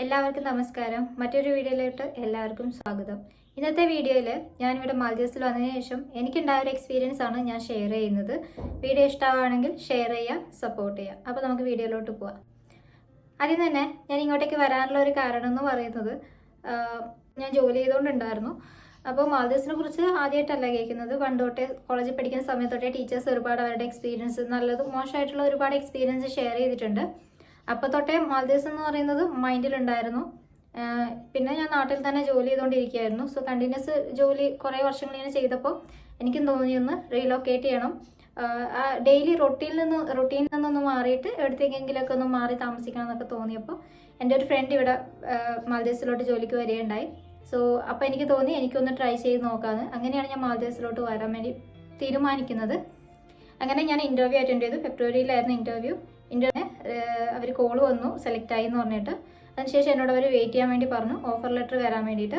എല്ലാവർക്കും നമസ്കാരം. മറ്റൊരു വീഡിയോയിലോട്ട് എല്ലാവർക്കും സ്വാഗതം. ഇന്നത്തെ വീഡിയോയിൽ ഞാനിവിടെ മാൽദീവ്സിൽ വന്നതിന് ശേഷം എനിക്കുണ്ടായ ഒരു എക്സ്പീരിയൻസ് ആണ് ഞാൻ ഷെയർ ചെയ്യുന്നത്. വീഡിയോ ഇഷ്ടമാണെങ്കിൽ ഷെയർ ചെയ്യുക, സപ്പോർട്ട് ചെയ്യുക. അപ്പോൾ നമുക്ക് വീഡിയോയിലോട്ട് പോവാം. ആദ്യം തന്നെ ഞാൻ ഇങ്ങോട്ടേക്ക് വരാനുള്ള ഒരു കാരണം എന്ന് പറയുന്നത്, ഞാൻ ജോലി ചെയ്തുകൊണ്ടുണ്ടായിരുന്നു. അപ്പോൾ മാൽദീവ്സിനെ കുറിച്ച് ആദ്യമായിട്ടല്ല കേൾക്കുന്നത്. പണ്ട് തൊട്ടേ കോളേജിൽ പഠിക്കുന്ന സമയത്തൊട്ടേ ടീച്ചേഴ്സ് ഒരുപാട് അവരുടെ എക്സ്പീരിയൻസ്, നല്ലതും മോശമായിട്ടുള്ള ഒരുപാട് എക്സ്പീരിയൻസ് ഷെയർ ചെയ്തിട്ടുണ്ട്. അപ്പോൾ തൊട്ടേ മാൽദീവ്സ് എന്ന് പറയുന്നത് മൈൻഡിലുണ്ടായിരുന്നു. പിന്നെ ഞാൻ നാട്ടിൽ തന്നെ ജോലി ചെയ്തുകൊണ്ടിരിക്കുകയായിരുന്നു. സോ കണ്ടിന്യൂസ് ജോലി കുറേ വർഷങ്ങൾ ഇങ്ങനെ ചെയ്തപ്പോൾ എനിക്കും തോന്നിയൊന്ന് റീലൊക്കേറ്റ് ചെയ്യണം. ഡെയിലി റൊട്ടീനിൽ നിന്നൊന്ന് മാറിയിട്ട് എവിടത്തേക്കെങ്കിലുമൊക്കെ ഒന്ന് മാറി താമസിക്കണം എന്നൊക്കെ തോന്നിയപ്പോൾ എൻ്റെ ഒരു ഫ്രണ്ട് ഇവിടെ മാൽദീവ്സിലോട്ട് ജോലിക്ക് വരികയുണ്ടായി. സോ അപ്പോൾ എനിക്ക് തോന്നി എനിക്കൊന്ന് ട്രൈ ചെയ്ത് നോക്കാമെന്ന്. അങ്ങനെയാണ് ഞാൻ മാൽദീവ്സിലോട്ട് വരാൻ വേണ്ടി തീരുമാനിക്കുന്നത്. അങ്ങനെ ഞാൻ ഇൻ്റർവ്യൂ അറ്റൻഡ് ചെയ്തു. ഫെബ്രുവരിയിലായിരുന്നു ഇൻ്റർവ്യൂ അവർ കോൾ വന്നു, സെലക്ട് ആയി എന്ന് പറഞ്ഞിട്ട്. അതിനുശേഷം എന്നോട് അവർ വെയിറ്റ് ചെയ്യാൻ വേണ്ടി പറഞ്ഞു, ഓഫർ ലെറ്റർ വരാൻ വേണ്ടിയിട്ട്.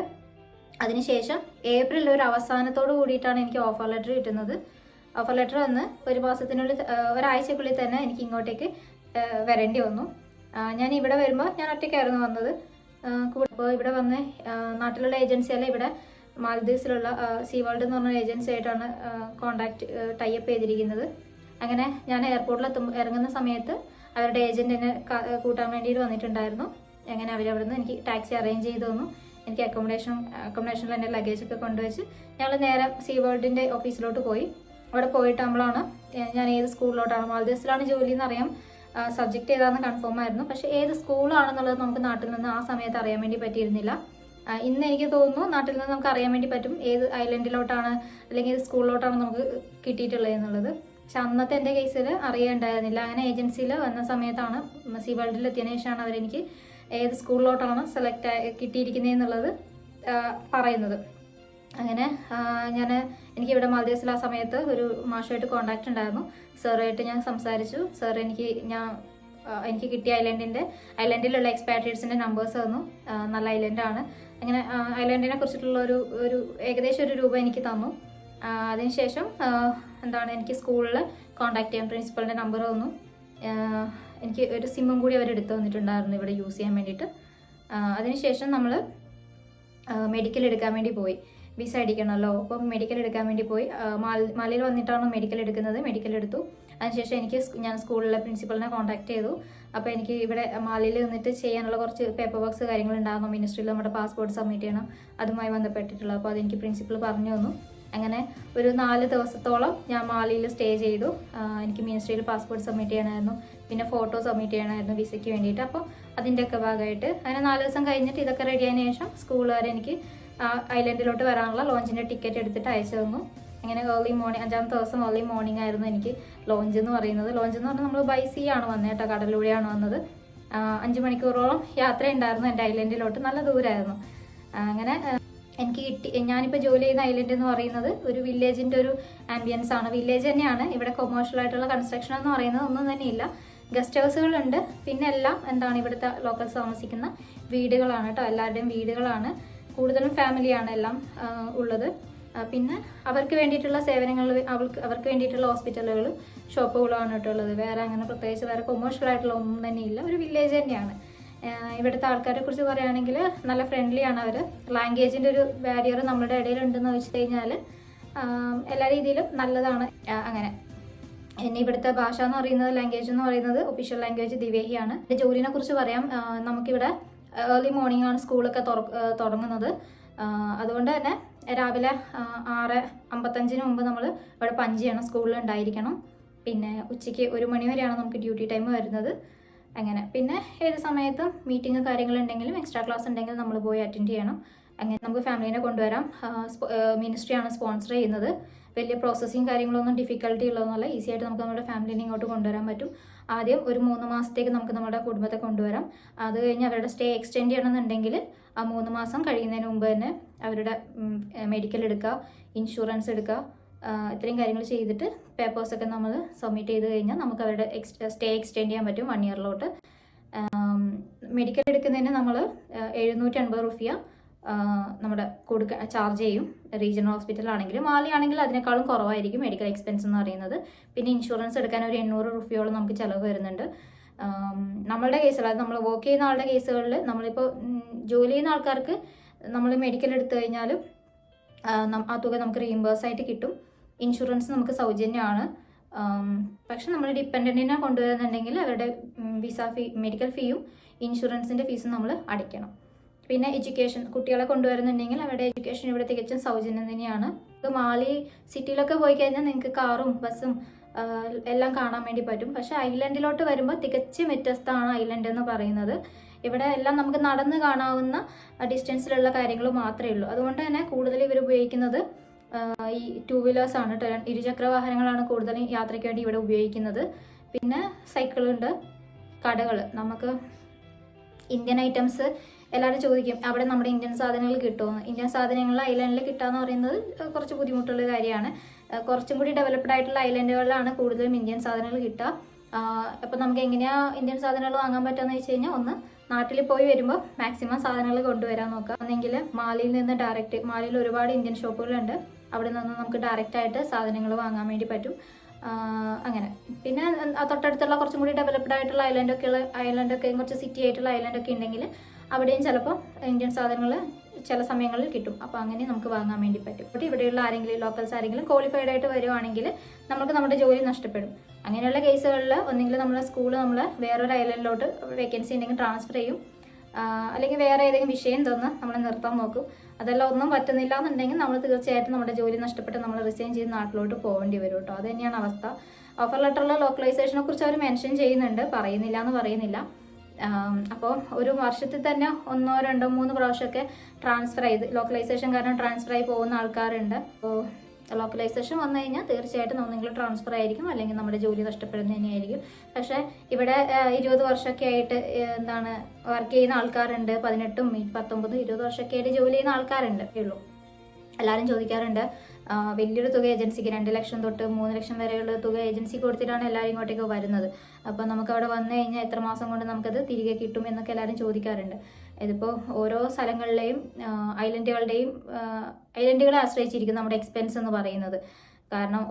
അതിനുശേഷം ഏപ്രിൽ ഒരു അവസാനത്തോട് കൂടിയിട്ടാണ് എനിക്ക് ഓഫർ ലെറ്റർ കിട്ടുന്നത്. ഓഫർ ലെറ്റർ വന്ന് ഒരു മാസത്തിനുള്ളിൽ, ഒരാഴ്ചക്കുള്ളിൽ തന്നെ എനിക്ക് ഇങ്ങോട്ടേക്ക് വരേണ്ടി വന്നു. ഞാൻ ഇവിടെ വരുമ്പോൾ ഞാൻ ഒറ്റയ്ക്കായിരുന്നു വന്നത്. അപ്പോൾ ഇവിടെ വന്ന് നാട്ടിലുള്ള ഏജൻസിയല്ല, ഇവിടെ മാൽദീവ്സിലുള്ള സീ വേൾഡ് എന്ന് പറഞ്ഞ ഏജൻസി ആയിട്ടാണ് ടൈപ്പ് ചെയ്തിരിക്കുന്നത്. അങ്ങനെ ഞാൻ എയർപോർട്ടിൽ ഇറങ്ങുന്ന സമയത്ത് അവരുടെ ഏജൻറ്റിനെ കൂട്ടാൻ വേണ്ടിയിട്ട് വന്നിട്ടുണ്ടായിരുന്നു. അങ്ങനെ അവരവിടെ നിന്ന് എനിക്ക് ടാക്സി അറേഞ്ച് ചെയ്തു തന്നു. എനിക്ക് അക്കോമഡേഷനിൽ എൻ്റെ ലഗേജൊക്കെ കൊണ്ടുവച്ച് ഞങ്ങൾ നേരെ സീ വേൾഡിൻ്റെ ഓഫീസിലോട്ട് പോയി. അവിടെ പോയിട്ടാകുമ്പോഴാണ് ഞാൻ ഏത് സ്കൂളിലോട്ടാണ്, മാൽദീവ്സിലാണ് ജോലി എന്നറിയാം, സബ്ജക്റ്റ് ഏതാണെന്ന് കൺഫേം ആയിരുന്നു. പക്ഷേ ഏത് സ്കൂളാണെന്നുള്ളത് നമുക്ക് നാട്ടിൽ നിന്ന് ആ സമയത്ത് അറിയാൻ വേണ്ടി പറ്റിയിരുന്നില്ല. ഇന്ന് എനിക്ക് തോന്നുന്നു നാട്ടിൽ നിന്ന് നമുക്ക് അറിയാൻ വേണ്ടി പറ്റും ഏത് ഐലൻഡിലോട്ടാണ് അല്ലെങ്കിൽ ഏത് സ്കൂളിലോട്ടാണ് നമുക്ക് കിട്ടിയിട്ടുള്ളത് എന്നുള്ളത്. പക്ഷെ അന്നത്തെ എൻ്റെ കേസിൽ അറിയാനുണ്ടായിരുന്നില്ല. അങ്ങനെ ഏജൻസിയിൽ വന്ന സമയത്താണ്, സീ വേൾഡിൽ എത്തിയതിനു ശേഷമാണ് അവരെനിക്ക് ഏത് സ്കൂളിലോട്ടാണ് കിട്ടിയിരിക്കുന്നതെന്നുള്ളത് പറയുന്നത്. അങ്ങനെ എനിക്കിവിടെ മാൽദീവ്സിൽ ആ സമയത്ത് ഒരു മാഷുമായിട്ട് കോൺടാക്റ്റ് ഉണ്ടായിരുന്നു. സാറുമായിട്ട് ഞാൻ സംസാരിച്ചു. സാർ എനിക്ക് കിട്ടിയ ഐലൻഡിലുള്ള എക്സ്പാട്രിയേറ്റ്സിൻ്റെ നമ്പേഴ്സ് തന്നു. നല്ല ഐലൻഡാണ്. അങ്ങനെ ഐലൻഡിനെ കുറിച്ചിട്ടുള്ള ഒരു ഏകദേശം ഒരു രൂപ എനിക്ക് തന്നു. അതിനുശേഷം എനിക്ക് സ്കൂളിൽ കോൺടാക്ട് ചെയ്യാൻ പ്രിൻസിപ്പളിൻ്റെ നമ്പർ തന്നു. എനിക്ക് ഒരു സിമ്മും കൂടി അവർ എടുത്തു വന്നിട്ടുണ്ടായിരുന്നു ഇവിടെ യൂസ് ചെയ്യാൻ വേണ്ടിയിട്ട്. അതിനുശേഷം നമ്മൾ മെഡിക്കൽ എടുക്കാൻ വേണ്ടി പോയി. വിസ അടിക്കണമല്ലോ, അപ്പോൾ മെഡിക്കൽ എടുക്കാൻ വേണ്ടി പോയി. മാലിയിൽ വന്നിട്ടാണ് മെഡിക്കൽ എടുക്കുന്നത്. മെഡിക്കൽ എടുത്തു. അതിനുശേഷം ഞാൻ സ്കൂളിലെ പ്രിൻസിപ്പളിനെ കോൺടാക്ട് ചെയ്തു. അപ്പോൾ എനിക്ക് ഇവിടെ മാലിയിൽ നിന്നിട്ട് ചെയ്യാനുള്ള കുറച്ച് പേപ്പർ വർക്ക്സ് കാര്യങ്ങളുണ്ടായിരുന്നു. മിനിസ്ട്രിയിൽ നമ്മുടെ പാസ്പോർട്ട് സബ്മിറ്റ് ചെയ്യണം, അതുമായി ബന്ധപ്പെട്ടിട്ടുള്ള. അപ്പോൾ അതെനിക്ക് പ്രിൻസിപ്പൾ പറഞ്ഞു തന്നു. അങ്ങനെ ഒരു 4 ദിവസത്തോളം ഞാൻ മാലിയിൽ സ്റ്റേ ചെയ്തു. എനിക്ക് മിനിസ്ട്രിയിൽ പാസ്പോർട്ട് സബ്മിറ്റ് ചെയ്യണമായിരുന്നു, പിന്നെ ഫോട്ടോ സബ്മിറ്റ് ചെയ്യണമായിരുന്നു വിസയ്ക്ക് വേണ്ടിയിട്ട്. അപ്പോൾ അതിൻ്റെയൊക്കെ ഭാഗമായിട്ട് അങ്ങനെ 4 ദിവസം കഴിഞ്ഞിട്ട് ഇതൊക്കെ റെഡി ആയതിനു ശേഷം സ്കൂളുകാർ എനിക്ക് ഐലൻഡിലോട്ട് വരാനുള്ള ലോഞ്ചിൻ്റെ ടിക്കറ്റ് എടുത്തിട്ട് അയച്ചു തന്നു. അങ്ങനെ ഏർലി മോർണിംഗ്, 5ാമത്തെ ദിവസം ഏർലി മോർണിംഗ് ആയിരുന്നു എനിക്ക് ലോഞ്ച് എന്ന് പറയുന്നത്. ലോഞ്ച് എന്ന് പറഞ്ഞാൽ നമ്മൾ ബൈ സീ ആണ് വന്നത് കേട്ടോ, കടലിലൂടെയാണ് വന്നത്. 5 മണിക്കൂറോളം യാത്ര ഉണ്ടായിരുന്നു എൻ്റെ ഐലൻഡിലോട്ട്. നല്ല ദൂരമായിരുന്നു. അങ്ങനെ ഞാനിപ്പോൾ ജോലി ചെയ്യുന്ന ഐലൻഡ് എന്ന് പറയുന്നത് ഒരു വില്ലേജിൻ്റെ ഒരു ആംബിയൻസ് ആണ്. വില്ലേജ് തന്നെയാണ്. ഇവിടെ കൊമേഴ്ഷ്യൽ ആയിട്ടുള്ള കൺസ്ട്രക്ഷൻ എന്ന് പറയുന്നത് ഒന്നും തന്നെയില്ല. ഗസ്റ്റ് ഹൗസുകളുണ്ട്. പിന്നെ എല്ലാം ഇവിടുത്തെ ലോക്കൽസ് താമസിക്കുന്ന വീടുകളാണ് കേട്ടോ. എല്ലാവരുടെയും വീടുകളാണ്. കൂടുതലും ഫാമിലിയാണ് എല്ലാം ഉള്ളത്. പിന്നെ അവർക്ക് വേണ്ടിയിട്ടുള്ള സേവനങ്ങൾ, അവർക്ക് വേണ്ടിയിട്ടുള്ള ഹോസ്പിറ്റലുകൾ, ഷോപ്പുകളാണ് കേട്ടോ ഉള്ളത്. പ്രത്യേകിച്ച് വേറെ കൊമേഴ്ഷ്യൽ ആയിട്ടുള്ള ഒന്നും തന്നെയില്ല. ഒരു വില്ലേജ് തന്നെയാണ്. ഇവിടുത്തെ ആൾക്കാരെ കുറിച്ച് പറയുകയാണെങ്കിൽ നല്ല ഫ്രണ്ട്ലി ആണ് അവർ. ലാംഗ്വേജിൻ്റെ ഒരു ബാരിയർ നമ്മുടെ ഇടയിലുണ്ടെന്ന് വെച്ച് കഴിഞ്ഞാൽ എല്ലാ രീതിയിലും നല്ലതാണ്. അങ്ങനെ ഇവിടുത്തെ ഭാഷ എന്ന് പറയുന്നത്, ലാംഗ്വേജ് എന്ന് പറയുന്നത് ഒഫീഷ്യൽ ലാംഗ്വേജ് ദിവ്യഹിയാണ്. ജോലിനെ കുറിച്ച് പറയാം. നമുക്കിവിടെ ഏർലി മോർണിംഗ് ആണ് സ്കൂളൊക്കെ തുടങ്ങുന്നത്. അതുകൊണ്ട് തന്നെ രാവിലെ 6:55 മുമ്പ് നമ്മൾ ഇവിടെ പഞ്ച് ചെയ്യണം, സ്കൂളിൽ ഉണ്ടായിരിക്കണം. പിന്നെ ഉച്ചയ്ക്ക് 1 മണി വരെയാണ് നമുക്ക് ഡ്യൂട്ടി ടൈം വരുന്നത്. അങ്ങനെ പിന്നെ ഏത് സമയത്തും മീറ്റിംഗ് കാര്യങ്ങളുണ്ടെങ്കിലും എക്സ്ട്രാ ക്ലാസ് ഉണ്ടെങ്കിലും നമ്മൾ പോയി അറ്റൻഡ് ചെയ്യണം. അങ്ങനെ നമുക്ക് ഫാമിലീനെ കൊണ്ടുവരാം. മിനിസ്ട്രിയാണ് സ്പോൺസർ ചെയ്യുന്നത്. വലിയ പ്രോസസ്സിങ് കാര്യങ്ങളൊന്നും ഡിഫിക്കൽട്ടി ഉള്ളതൊന്നുമല്ല. ഈസി ആയിട്ട് നമുക്ക് നമ്മുടെ ഫാമിലീനെ ഇങ്ങോട്ട് കൊണ്ടുവരാൻ പറ്റും. ആദ്യം ഒരു 3 മാസത്തേക്ക് നമുക്ക് നമ്മുടെ കുടുംബത്തെ കൊണ്ടുവരാം. അത് കഴിഞ്ഞ് അവരുടെ സ്റ്റേ എക്സ്റ്റെൻഡ് ചെയ്യണമെന്നുണ്ടെങ്കിൽ ആ 3 മാസം കഴിയുന്നതിന് മുമ്പ് തന്നെ അവരുടെ മെഡിക്കൽ എടുക്കുക, ഇൻഷുറൻസ് എടുക്കുക, ഇത്രയും കാര്യങ്ങൾ ചെയ്തിട്ട് പേപ്പേഴ്സൊക്കെ നമ്മൾ സബ്മിറ്റ് ചെയ്ത് കഴിഞ്ഞാൽ നമുക്ക് അവരുടെ സ്റ്റേ എക്സ്റ്റെൻഡ് ചെയ്യാൻ പറ്റും 1 ഇയറിലോട്ട്. മെഡിക്കൽ എടുക്കുന്നതിന് നമ്മൾ 750 റുപ്യ നമ്മുടെ ചാർജ് ചെയ്യും. റീജിയണൽ ഹോസ്പിറ്റലാണെങ്കിൽ, മാലി ആണെങ്കിൽ അതിനേക്കാളും കുറവായിരിക്കും മെഡിക്കൽ എക്സ്പെൻസ് എന്ന് പറയുന്നത്. പിന്നെ ഇൻഷുറൻസ് എടുക്കാൻ ഒരു 800 റുപ്യോളം നമുക്ക് ചിലവ് വരുന്നുണ്ട്. നമ്മളുടെ കേസുകൾ, അതായത് നമ്മൾ വർക്ക് ചെയ്യുന്ന ആളുടെ കേസുകളിൽ നമ്മളിപ്പോൾ ജോലി ചെയ്യുന്ന ആൾക്കാർക്ക് നമ്മൾ മെഡിക്കൽ എടുത്തു കഴിഞ്ഞാലും ആ തുക നമുക്ക് റീഇംബേഴ്സ് ആയിട്ട് കിട്ടും. ഇൻഷുറൻസ് നമുക്ക് സൗജന്യമാണ്. പക്ഷെ നമ്മൾ ഡിപ്പെൻഡൻറ്റിനെ കൊണ്ടുവരുന്നുണ്ടെങ്കിൽ അവരുടെ വിസ ഫീ, മെഡിക്കൽ ഫീയും ഇൻഷുറൻസിൻ്റെ ഫീസും നമ്മൾ അടയ്ക്കണം. പിന്നെ എഡ്യൂക്കേഷൻ, കുട്ടികളെ കൊണ്ടുവരുന്നുണ്ടെങ്കിൽ അവരുടെ എഡ്യൂക്കേഷൻ ഇവിടെ തികച്ചും സൗജന്യം തന്നെയാണ്. മാലി സിറ്റിയിലൊക്കെ പോയി കഴിഞ്ഞാൽ നിങ്ങൾക്ക് കാറും ബസ്സും എല്ലാം കാണാൻ വേണ്ടി പറ്റും. പക്ഷേ ഐലൻഡിലോട്ട് വരുമ്പോൾ തികച്ചും വ്യത്യസ്തമാണ് ഐലൻഡ് എന്ന് പറയുന്നത്. ഇവിടെ എല്ലാം നമുക്ക് നടന്ന് കാണാവുന്ന ഡിസ്റ്റൻസിലുള്ള കാര്യങ്ങൾ മാത്രമേ ഉള്ളൂ. അതുകൊണ്ട് തന്നെ കൂടുതൽ ഇവർ ഉപയോഗിക്കുന്നത് ഈ 2 വീലേഴ്സാണ്, ഇരുചക്ര വാഹനങ്ങളാണ് കൂടുതലും യാത്രയ്ക്ക് വേണ്ടി ഇവിടെ ഉപയോഗിക്കുന്നത്. പിന്നെ സൈക്കിളുണ്ട്, കടകൾ, നമുക്ക് ഇന്ത്യൻ ഐറ്റംസ് എല്ലാവരും ചോദിക്കും അവിടെ നമ്മുടെ ഇന്ത്യൻ സാധനങ്ങൾ കിട്ടുമോ. ഇന്ത്യൻ സാധനങ്ങൾ ഐലൻഡിൽ കിട്ടുക പറയുന്നത് കുറച്ച് ബുദ്ധിമുട്ടുള്ള കാര്യമാണ്. കുറച്ചും കൂടി ഡെവലപ്ഡ് ആയിട്ടുള്ള ഐലൻഡുകളിലാണ് കൂടുതലും ഇന്ത്യൻ സാധനങ്ങൾ കിട്ടുക. അപ്പോൾ നമുക്ക് എങ്ങനെയാണ് ഇന്ത്യൻ സാധനങ്ങൾ വാങ്ങാൻ പറ്റുകയെന്ന് വെച്ച് കഴിഞ്ഞാൽ, ഒന്ന് നാട്ടിൽ പോയി വരുമ്പോൾ മാക്സിമം സാധനങ്ങൾ കൊണ്ടുവരാൻ നോക്കുക. ഒന്നെങ്കിൽ മാലിയിൽ നിന്ന് ഡയറക്റ്റ്, മാലിയിൽ ഒരുപാട് ഇന്ത്യൻ ഷോപ്പുകളുണ്ട്, അവിടെ നിന്ന് നമുക്ക് ഡയറക്റ്റായിട്ട് സാധനങ്ങൾ വാങ്ങാൻ വേണ്ടി പറ്റും. അങ്ങനെ പിന്നെ തൊട്ടടുത്തുള്ള കുറച്ചും കൂടി ഡെവലപ്ഡ് ആയിട്ടുള്ള ഐലൻഡൊക്കെ കുറച്ച് സിറ്റി ആയിട്ടുള്ള ഐലൻഡൊക്കെ ഉണ്ടെങ്കിൽ അവിടെയും ചിലപ്പോൾ ഇന്ത്യൻ സാധനങ്ങൾ ചില സമയങ്ങളിൽ കിട്ടും. അപ്പോൾ അങ്ങനെ നമുക്ക് വാങ്ങാൻ വേണ്ടി പറ്റും. അപ്പോൾ ഇവിടെയുള്ള ആരെങ്കിലും ലോക്കൽസ് ആരെങ്കിലും ക്വാളിഫൈഡ് ആയിട്ട് വരുവാണെങ്കിൽ നമുക്ക് നമ്മുടെ ജോലി നഷ്ടപ്പെടും. അങ്ങനെയുള്ള കേസുകളിൽ ഒന്നെങ്കിൽ നമ്മളെ സ്കൂൾ നമ്മൾ വേറൊരു ഐലൻഡിലോട്ട് വേക്കൻസി ഉണ്ടെങ്കിൽ ട്രാൻസ്ഫർ ചെയ്യും, അല്ലെങ്കിൽ വേറെ ഏതെങ്കിലും വിഷയം തന്ന് നമ്മളെ നിർത്താൻ നോക്കും. അതെല്ലാം ഒന്നും പറ്റുന്നില്ല എന്നുണ്ടെങ്കിൽ നമ്മൾ തീർച്ചയായിട്ടും നമ്മുടെ ജോലി നഷ്ടപ്പെട്ട് നമ്മൾ റിസൈൻ ചെയ്ത് നാട്ടിലോട്ട് പോകേണ്ടി വരും കേട്ടോ. അത് തന്നെയാണ് അവസ്ഥ. ഓഫർ ലെറ്ററിൽ ലോക്കലൈസേഷനെ കുറിച്ച് അവർ മെൻഷൻ ചെയ്യുന്നുണ്ട്, പറയുന്നില്ല എന്ന് പറയുന്നില്ല. അപ്പോൾ ഒരു വർഷത്തിൽ തന്നെ 1, 2, 3 പ്രാവശ്യമൊക്കെ ട്രാൻസ്ഫർ ചെയ്ത്, ലോക്കലൈസേഷൻ കാരണം ട്രാൻസ്ഫർ ആയി പോകുന്ന ആൾക്കാരുണ്ട്. അപ്പോൾ ലോക്കലൈസേഷൻ വന്നു കഴിഞ്ഞാൽ തീർച്ചയായിട്ടും നമ്മൾ ട്രാൻസ്ഫർ ആയിരിക്കും, അല്ലെങ്കിൽ നമ്മുടെ ജോലി നഷ്ടപ്പെടുന്നത് തന്നെയായിരിക്കും. പക്ഷേ ഇവിടെ 20 വർഷമൊക്കെ ആയിട്ട് വർക്ക് ചെയ്യുന്ന ആൾക്കാരുണ്ട്. 18, 19, 20 വർഷമൊക്കെ ആയിട്ട് ജോലി ചെയ്യുന്ന ആൾക്കാരുണ്ട് ഉള്ളൂ. എല്ലാവരും ചോദിക്കാറുണ്ട്, വലിയൊരു തുക ഏജൻസിക്ക് 2 ലക്ഷം തൊട്ട് 3 ലക്ഷം വരെയുള്ള തുക ഏജൻസി കൊടുത്തിട്ടാണ് എല്ലാവരും ഇങ്ങോട്ടേക്ക് വരുന്നത്. അപ്പോൾ നമുക്ക് അവിടെ വന്നു കഴിഞ്ഞാൽ എത്ര മാസം കൊണ്ട് നമുക്കത് തിരികെ കിട്ടും എന്നൊക്കെ എല്ലാവരും ചോദിക്കാറുണ്ട്. ഇതിപ്പോൾ ഓരോ സ്ഥലങ്ങളിലെയും ഐലൻഡുകളെ ആശ്രയിച്ചിരിക്കും നമ്മുടെ എക്സ്പെൻസ് എന്ന് പറയുന്നത്. കാരണം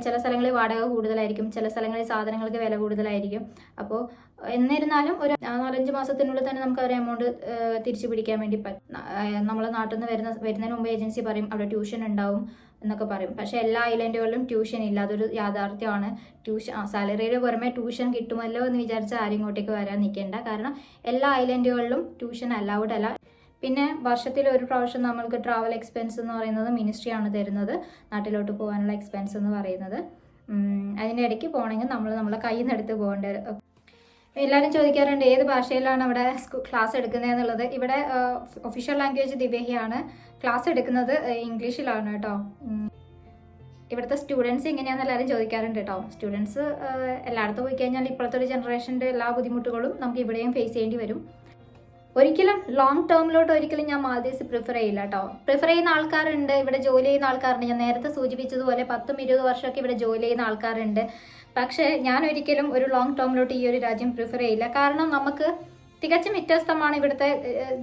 ചില സ്ഥലങ്ങളിൽ വാടക കൂടുതലായിരിക്കും, ചില സ്ഥലങ്ങളിൽ സാധനങ്ങൾക്ക് വില കൂടുതലായിരിക്കും. അപ്പോൾ എന്നിരുന്നാലും ഒരു 4-5 മാസത്തിനുള്ളിൽ തന്നെ നമുക്ക് ഒരു എമൗണ്ട് തിരിച്ചു പിടിക്കാൻ വേണ്ടി പറ്റും. നമ്മളെ നാട്ടിൽ നിന്ന് വരുന്നതിന് മുമ്പ് ഏജൻസി പറയും അവിടെ ട്യൂഷൻ ഉണ്ടാവും എന്നൊക്കെ പറയും. പക്ഷേ എല്ലാ ഐലൻഡുകളിലും ട്യൂഷൻ ഇല്ല, അതൊരു യാഥാർത്ഥ്യമാണ്. സാലറിയുടെ പുറമെ ട്യൂഷൻ കിട്ടുമല്ലോ എന്ന് വിചാരിച്ച് ആരും ഇങ്ങോട്ടേക്ക് വരാൻ നിൽക്കേണ്ട. കാരണം എല്ലാ ഐലൻഡുകളിലും ട്യൂഷൻ അലൗഡ് അല്ല. പിന്നെ വർഷത്തിൽ ഒരു പ്രാവശ്യം നമ്മൾക്ക് ട്രാവൽ എക്സ്പെൻസ് എന്ന് പറയുന്നത് മിനിസ്ട്രിയാണ് തരുന്നത്, നാട്ടിലോട്ട് പോകാനുള്ള എക്സ്പെൻസ് എന്ന് പറയുന്നത്. അതിൻ്റെ ഇടയ്ക്ക് പോകണമെങ്കിൽ നമ്മളെ കയ്യിൽ നിന്ന് എടുത്ത് പോകേണ്ടി വരും. എല്ലാവരും ചോദിക്കാറുണ്ട് ഏത് ഭാഷയിലാണ് അവിടെ ക്ലാസ് എടുക്കുന്നത് എന്നുള്ളത്. ഇവിടെ ഒഫീഷ്യൽ ലാംഗ്വേജ് ദിവ്യയാണ്, ക്ലാസ് എടുക്കുന്നത് ഇംഗ്ലീഷിലാണ് കേട്ടോ. ഇവിടുത്തെ സ്റ്റുഡൻസ് എങ്ങനെയാണെന്ന് എല്ലാവരും ചോദിക്കാറുണ്ട് കേട്ടോ. സ്റ്റുഡൻസ് എല്ലായിടത്തും പോയി കഴിഞ്ഞാൽ ഇപ്പോഴത്തെ ഒരു ജനറേഷൻ്റെ എല്ലാ ബുദ്ധിമുട്ടുകളും നമുക്ക് ഇവിടെയും ഫേസ് ചെയ്യേണ്ടി വരും. ഒരിക്കലും ലോങ് ടേമിലോട്ട് ഒരിക്കലും ഞാൻ മാൽദീവ്സ് പ്രിഫർ ചെയ്യില്ല കേട്ടോ. പ്രിഫർ ചെയ്യുന്ന ആൾക്കാരുണ്ട്, ഇവിടെ ജോലി ചെയ്യുന്ന ആൾക്കാരുണ്ട്. ഞാൻ നേരത്തെ സൂചിപ്പിച്ചതുപോലെ 10-20 വർഷമൊക്കെ ഇവിടെ ജോലി ചെയ്യുന്ന ആൾക്കാരുണ്ട്. പക്ഷേ ഞാൻ ഒരിക്കലും ഒരു ലോങ് ടേമിലോട്ട് ഈ ഒരു രാജ്യം പ്രിഫർ ചെയ്യില്ല. കാരണം നമുക്ക് തികച്ചും വ്യത്യസ്തമാണ് ഇവിടുത്തെ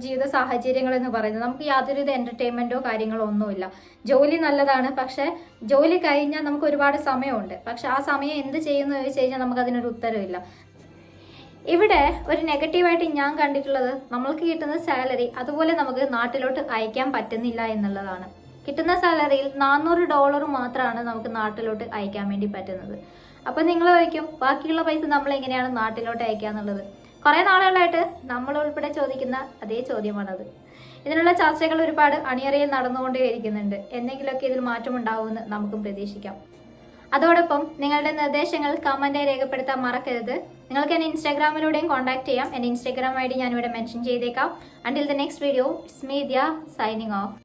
ജീവിത സാഹചര്യങ്ങൾ എന്ന് പറയുന്നത്. നമുക്ക് യാതൊരുവിധ എൻ്റർടൈൻമെൻറ്റോ കാര്യങ്ങളോ ഒന്നുമില്ല. ജോലി നല്ലതാണ്, പക്ഷേ ജോലി കഴിഞ്ഞാൽ നമുക്ക് ഒരുപാട് സമയമുണ്ട്. പക്ഷെ ആ സമയം എന്ത് ചെയ്യുന്നു ചോദിച്ചു കഴിഞ്ഞാൽ നമുക്കതിനൊരു ഉത്തരവില്ല. ഇവിടെ ഒരു നെഗറ്റീവായിട്ട് ഞാൻ കണ്ടിട്ടുള്ളത്, നമ്മൾക്ക് കിട്ടുന്ന സാലറി അതുപോലെ നമുക്ക് നാട്ടിലോട്ട് അയക്കാൻ പറ്റുന്നില്ല എന്നുള്ളതാണ്. കിട്ടുന്ന സാലറിയിൽ $400 മാത്രമാണ് നമുക്ക് നാട്ടിലോട്ട് അയക്കാൻ വേണ്ടി പറ്റുന്നത്. അപ്പോൾ നിങ്ങൾ ചോദിക്കും ബാക്കിയുള്ള പൈസ നമ്മൾ എങ്ങനെയാണ് നാട്ടിലോട്ട് അയക്കുക എന്നുള്ളത്. കുറേ നാളുകളായിട്ട് നമ്മൾ ഉൾപ്പെടെ ചോദിക്കുന്ന അതേ ചോദ്യമാണത്. ഇതിനുള്ള ചർച്ചകൾ ഒരുപാട് അണിയറയിൽ നടന്നുകൊണ്ടേയിരിക്കുന്നുണ്ട്. എന്തെങ്കിലുമൊക്കെ ഇതിൽ മാറ്റമുണ്ടാവുമെന്ന് നമുക്കും പ്രതീക്ഷിക്കാം. അതോടൊപ്പം നിങ്ങളുടെ നിർദ്ദേശങ്ങൾ കമന്റായി രേഖപ്പെടുത്താൻ മറക്കരുത്. നിങ്ങൾക്ക് എന്നെ ഇൻസ്റ്റാഗ്രാമിലൂടെയും കോൺടാക്ട് ചെയ്യാം. എൻ്റെ ഇൻസ്റ്റാഗ്രാം ID ഞാനിവിടെ മെൻഷൻ ചെയ്തേക്കാം. Until the next video, it's me Dia signing off.